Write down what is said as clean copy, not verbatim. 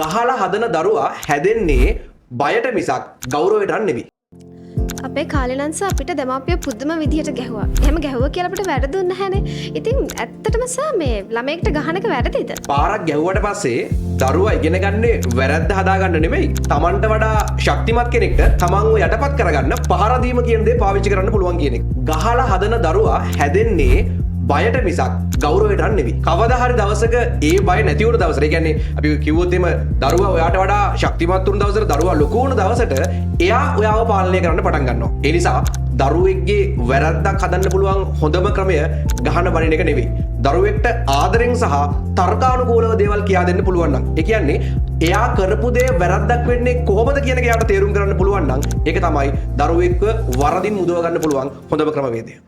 ගහලා හදන දරුවා හැදෙන්නේ බයට මිසක් ගෞරවයට නෙවෙයි. අපේ කාලේ නම් අපිට දෙමාපිය පුදුම විදිහට ගැහුවා. එහෙම ගැහුවා කියලා අපිට වැරදුන්නේ නැහැනේ. ඉතින් ඇත්තටම මේ ළමයෙක්ට ගහන එක වැරදිද? පාරක් ගැහුවට පස්සේ දරුවා ඉගෙන ගන්නේ වැරද්ද හදාගන්න නෙමෙයි. Tamanට වඩා ශක්තිමත් කෙනෙක්ට තමන්ව යටපත් කරගන්න පහර දීම කියන දේ පාවිච්චි කරන්න පුළුවන් කියන එක. ගහලා හදන දරුවා හැදෙන්නේ බයට මිසක් ගෞරවයට නෙවෙයි. කවදා හරි දවසක ඒ බය නැති වුණ දවසට, ඒ කියන්නේ අපි කිව්වොත් එimhe දරුවා ඔයාට වඩා ශක්තිමත් වුණ දවසට, දරුවා ලොකු වුණ දවසට එයා ඔයාව පාලනය කරන්න පටන් ගන්නවා. ඒ නිසා දරුවෙක්ගේ වැරද්දක් හදන්න පුළුවන් හොඳම ක්‍රමය ගහන බනින එක නෙවෙයි. දරුවෙක්ට ආදරෙන් සහ තර්කානුකූලව දේවල් කියා දෙන්න පුළුවන් නම්, ඒ කියන්නේ එයා කරපු දේ වැරද්දක් වෙන්නේ කොහොමද කියන එක එයාට තේරුම් කරන්න පුළුවන් නම්, ඒක තමයි දරුවෙක්ව වරදින් මුදව ගන්න පුළුවන් හොඳම ක්‍රමවේදය.